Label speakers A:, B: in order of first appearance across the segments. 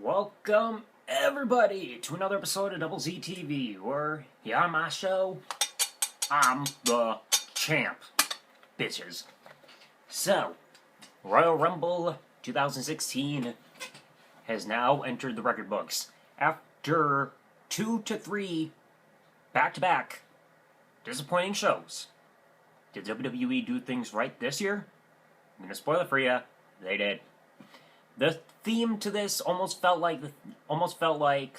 A: Welcome, everybody, to another episode of TheDoubleZTV, where here on my show, I'm the champ, bitches. So, Royal Rumble 2016 has now entered the record books. After 2 to 3 back-to-back disappointing shows, did WWE do things right this year? I'm gonna spoil it for you. They did. The theme to this almost felt like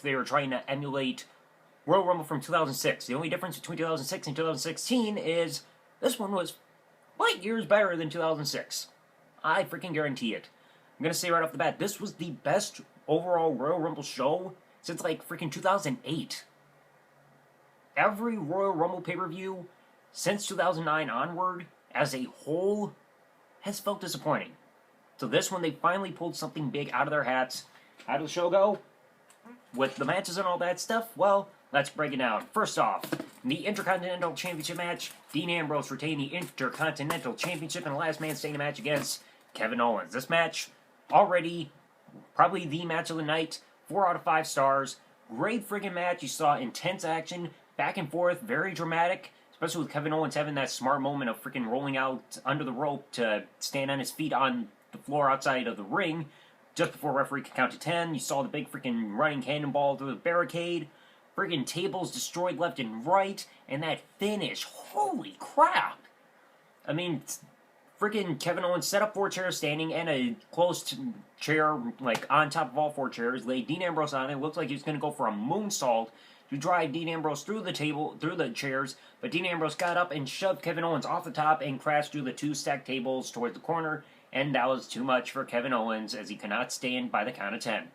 A: they were trying to emulate Royal Rumble from 2006. The only difference between 2006 and 2016 is this one was light years better than 2006. I freaking guarantee it. I'm gonna say right off the bat, this was the best overall Royal Rumble show since like freaking 2008. Every Royal Rumble pay-per-view since 2009 onward, as a whole, has felt disappointing. So this one, they finally pulled something big out of their hats. How did the show go? With the matches and all that stuff? Well, let's break it down. First off, in the Intercontinental Championship match, Dean Ambrose retained the Intercontinental Championship in a last man standing match against Kevin Owens. This match, already probably the match of the night, 4 out of 5 stars. Great friggin' match. You saw intense action, back and forth, very dramatic. Especially with Kevin Owens having that smart moment of freaking rolling out under the rope to stand on his feet on the floor outside of the ring just before referee could count to 10. You saw the big freaking running cannonball through the barricade, freaking tables destroyed left and right, and that finish, holy crap! I mean, freaking Kevin Owens set up 4 chairs standing and a closed chair, like on top of all 4 chairs, laid Dean Ambrose on it. Looked like he was going to go for a moonsault to drive Dean Ambrose through the chairs, but Dean Ambrose got up and shoved Kevin Owens off the top and crashed through the 2 stacked tables towards the corner. And that was too much for Kevin Owens, as he could not stand by the count of 10.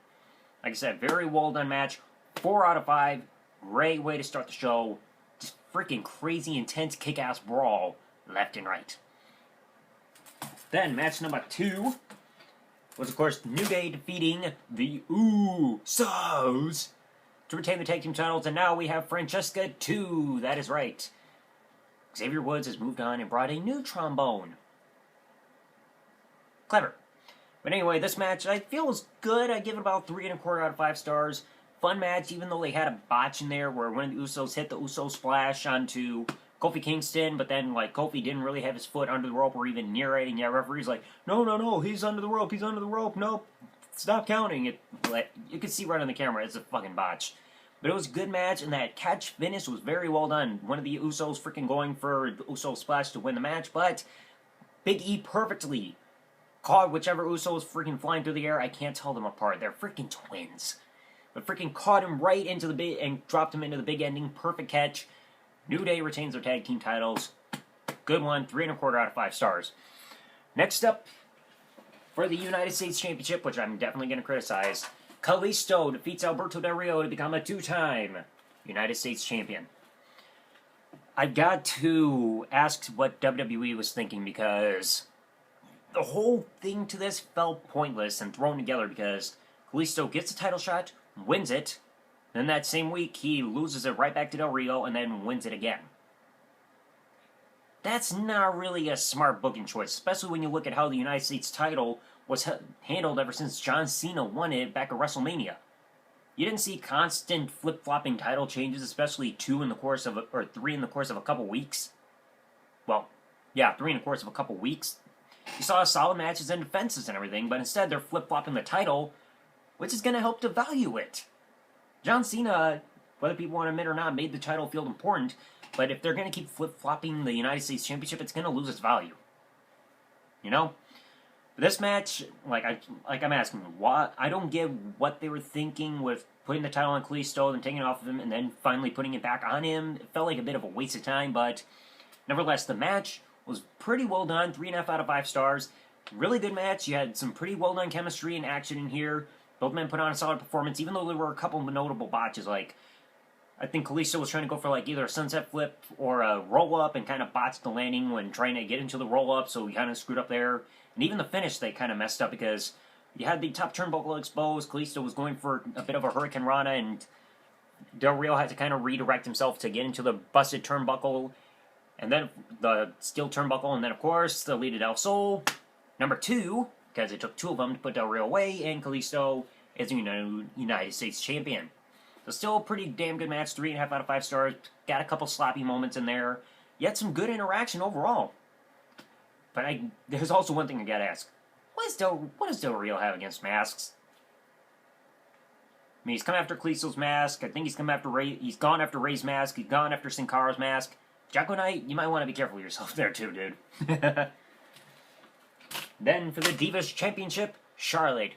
A: Like I said, very well done match. 4 out of 5. Great way to start the show. Just freaking crazy, intense, kick-ass brawl left and right. Then, match number 2 was, of course, New Day defeating the Usos to retain the tag team titles. And now we have Francesca 2. That is right. Xavier Woods has moved on and brought a new trombone. Clever. But anyway, this match I feel was good. I give it about 3 1/4 out of 5 stars. Fun match, even though they had a botch in there where one of the Usos hit the Uso splash onto Kofi Kingston, but then like Kofi didn't really have his foot under the rope or even near it, and yeah, referee's like, no, he's under the rope, nope, stop counting. It, like, you could see right on the camera, it's a fucking botch. But it was a good match, and that catch finish was very well done. One of the Usos freaking going for the Uso splash to win the match, but Big E perfectly caught whichever Uso was freaking flying through the air. I can't tell them apart. They're freaking twins. But freaking caught him right into the big and dropped him into the big ending. Perfect catch. New Day retains their tag team titles. Good one. 3 1/4 out of 5 stars. Next up, for the United States Championship, which I'm definitely going to criticize, Kalisto defeats Alberto Del Rio to become a 2-time United States champion. I've got to ask what WWE was thinking, because the whole thing to this felt pointless and thrown together, because Kalisto gets a title shot, wins it, then that same week he loses it right back to Del Rio and then wins it again. That's not really a smart booking choice, especially when you look at how the United States title was handled ever since John Cena won it back at WrestleMania. You didn't see constant flip-flopping title changes, especially 3 in the course of a couple weeks. Well, yeah, 3 in the course of a couple weeks. You saw solid matches and defenses and everything, but instead they're flip-flopping the title, which is going to help devalue it. John Cena, whether people want to admit or not, made the title feel important, but if they're going to keep flip-flopping the United States Championship, it's going to lose its value. You know? But this match, I'm asking, why? I don't get what they were thinking with putting the title on Kalisto and taking it off of him and then finally putting it back on him. It felt like a bit of a waste of time, but nevertheless, the match was pretty well done. 3 1/2 out of 5 stars. Really good match. You had some pretty well done chemistry and action in here. Both men put on a solid performance, even though there were a couple of notable botches. Like, I think Kalisto was trying to go for like either a sunset flip or a roll up and kind of botched the landing when trying to get into the roll up, so he kind of screwed up there. And even the finish they kind of messed up, because you had the top turnbuckle exposed. Kalisto was going for a bit of a Hurricane Rana, and Del Rio had to kind of redirect himself to get into the busted turnbuckle. And then the steel turnbuckle, and then, of course, the Lita del Sol. Number 2, because it took 2 of them to put Del Rio away, and Kalisto as the United States champion. So still a pretty damn good match, 3.5 out of 5 stars. Got a couple sloppy moments in there. Yet some good interaction overall. But there's also one thing I gotta ask. What does Del Rio have against masks? I mean, he's come after Kalisto's mask. I think he's gone after Ray's mask. He's gone after Sin Cara's mask. Jacko Knight, you might want to be careful of yourself there too, dude. Then for the Divas Championship, Charlotte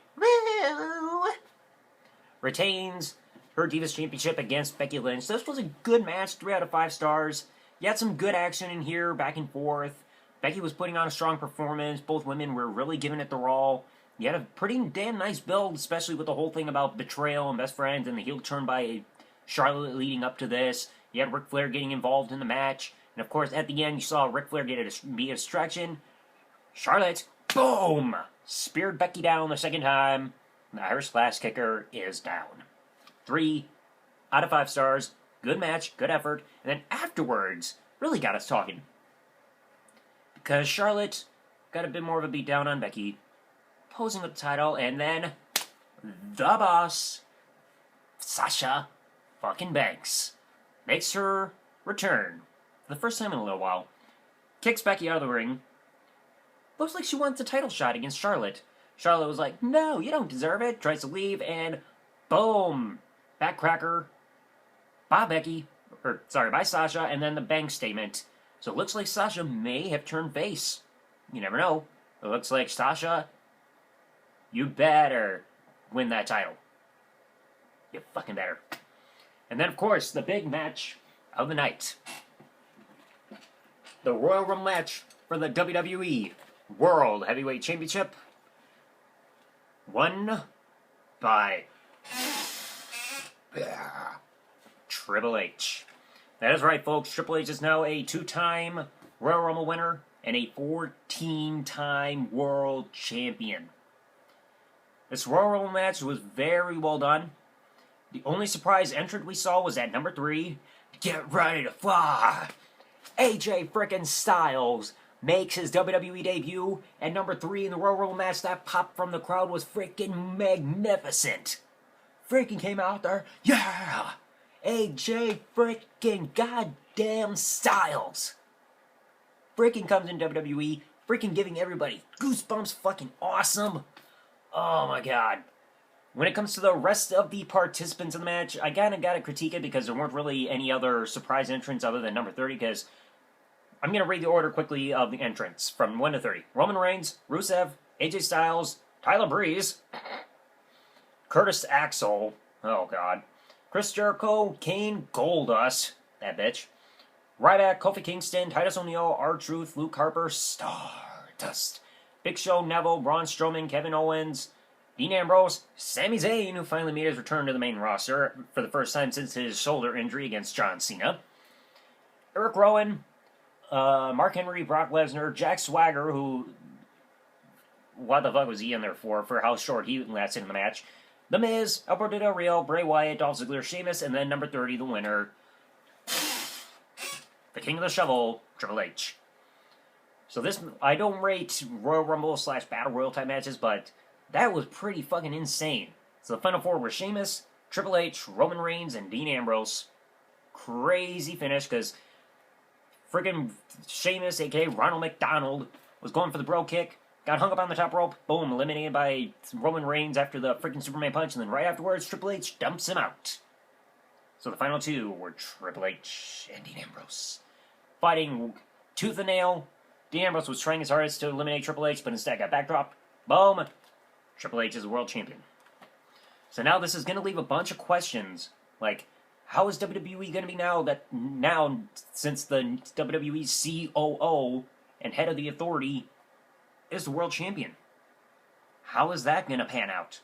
A: retains her Divas Championship against Becky Lynch. This was a good match, 3 out of 5 stars. You had some good action in here, back and forth. Becky was putting on a strong performance. Both women were really giving it their all. You had a pretty damn nice build, especially with the whole thing about betrayal and best friends and the heel turn by Charlotte leading up to this. You had Ric Flair getting involved in the match. And of course, at the end, you saw Ric Flair be a distraction. Charlotte, boom! Speared Becky down the second time. The Irish Splash Kicker is down. 3 out of 5 stars. Good match, good effort. And then afterwards, really got us talking. Because Charlotte got a bit more of a beatdown on Becky, posing with the title, and then the boss, Sasha fucking Banks, makes her return for the first time in a little while. Kicks Becky out of the ring. Looks like she wants a title shot against Charlotte. Charlotte was like, no, you don't deserve it. Tries to leave, and boom! Backcracker by Sasha, and then the Banks statement. So it looks like Sasha may have turned face. You never know. It looks like Sasha, you better win that title. You fucking better. And then, of course, the big match of the night. The Royal Rumble match for the WWE World Heavyweight Championship. Won by Triple H. That is right, folks. Triple H is now a 2-time Royal Rumble winner and a 14-time World Champion. This Royal Rumble match was very well done. The only surprise entrant we saw was at number 3. Get ready to fly! AJ frickin' Styles makes his WWE debut at number 3 in the Royal Rumble match. That pop from the crowd was freaking magnificent. Freaking came out there, yeah! AJ freaking goddamn Styles. Freaking comes in WWE, freaking giving everybody goosebumps, fucking awesome. Oh my god. When it comes to the rest of the participants in the match, I kinda gotta critique it because there weren't really any other surprise entrants other than number 30, because I'm gonna read the order quickly of the entrants from 1 to 30. Roman Reigns, Rusev, AJ Styles, Tyler Breeze, Curtis Axel, oh god, Chris Jericho, Kane, Goldust, that bitch, Ryback, Kofi Kingston, Titus O'Neil, R-Truth, Luke Harper, Stardust, Big Show, Neville, Braun Strowman, Kevin Owens, Dean Ambrose, Sami Zayn, who finally made his return to the main roster for the first time since his shoulder injury against John Cena, Eric Rowan, Mark Henry, Brock Lesnar, Jack Swagger, who, what the fuck was he in there for how short he lasted in the match, The Miz, Alberto Del Rio, Bray Wyatt, Dolph Ziggler, Sheamus, and then number 30, the winner, the King of the Shovel, Triple H. So this, I don't rate Royal Rumble / Battle Royal type matches, but that was pretty fucking insane. So the Final 4 were Sheamus, Triple H, Roman Reigns, and Dean Ambrose. Crazy finish, because friggin' Sheamus, a.k.a. Ronald McDonald, was going for the bro kick, got hung up on the top rope, boom, eliminated by Roman Reigns after the freaking Superman punch, and then right afterwards, Triple H dumps him out. So the final 2 were Triple H and Dean Ambrose, fighting tooth and nail. Dean Ambrose was trying his hardest to eliminate Triple H, but instead got backdropped. Boom! Triple H is the world champion. So now this is going to leave a bunch of questions, like, how is WWE going to be now since the WWE COO and head of the authority is the world champion? How is that going to pan out?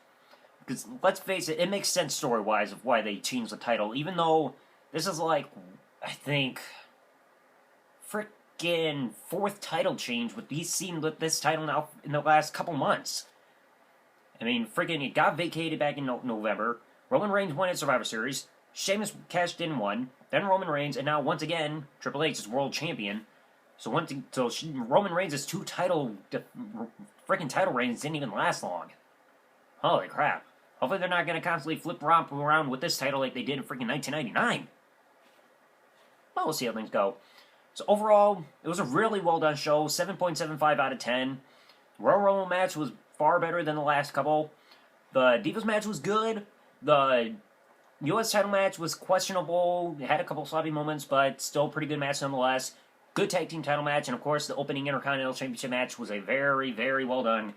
A: Because, let's face it, it makes sense story-wise of why they changed the title, even though this is like, I think, frickin' 4th title change with this title now in the last couple months. I mean, friggin' it got vacated back in November. Roman Reigns won at Survivor Series. Sheamus cashed in 1. Then Roman Reigns, and now once again, Triple H is world champion. So Roman Reigns' 2 freaking title reigns didn't even last long. Holy crap. Hopefully they're not going to constantly flip around with this title like they did in freaking 1999. Well, we'll see how things go. So overall, it was a really well done show. 7.75 out of 10. The Royal Rumble match was far better than the last couple. The Divas match was good. The U.S. title match was questionable. It had a couple sloppy moments, but still a pretty good match nonetheless. Good tag team title match, and of course, the opening Intercontinental Championship match was a very, very well done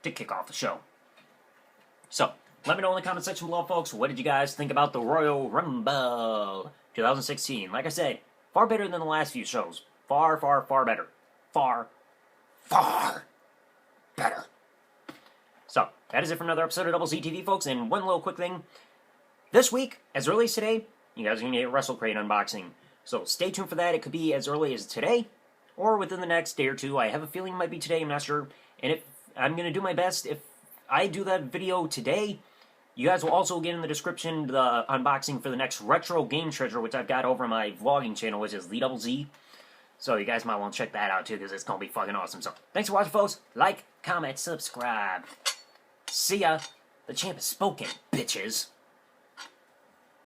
A: to kick off the show. So, let me know in the comment section below, folks. What did you guys think about the Royal Rumble 2016? Like I said, far better than the last few shows. Far, far, far better. Far, far better. So, that is it for another episode of TheDoubleZTV, folks. And one little quick thing. This week, as early as today, you guys are going to get a Wrestle Crate unboxing. So stay tuned for that. It could be as early as today or within the next day or two. I have a feeling it might be today. I'm not sure. And I'm going to do my best. If I do that video today, you guys will also get in the description the unboxing for the next retro game treasure, which I've got over on my vlogging channel, which is TheDoubleZ. So you guys might want to check that out too, because it's going to be fucking awesome. So thanks for watching, folks. Like, comment, subscribe. See ya. The champ has spoken, bitches.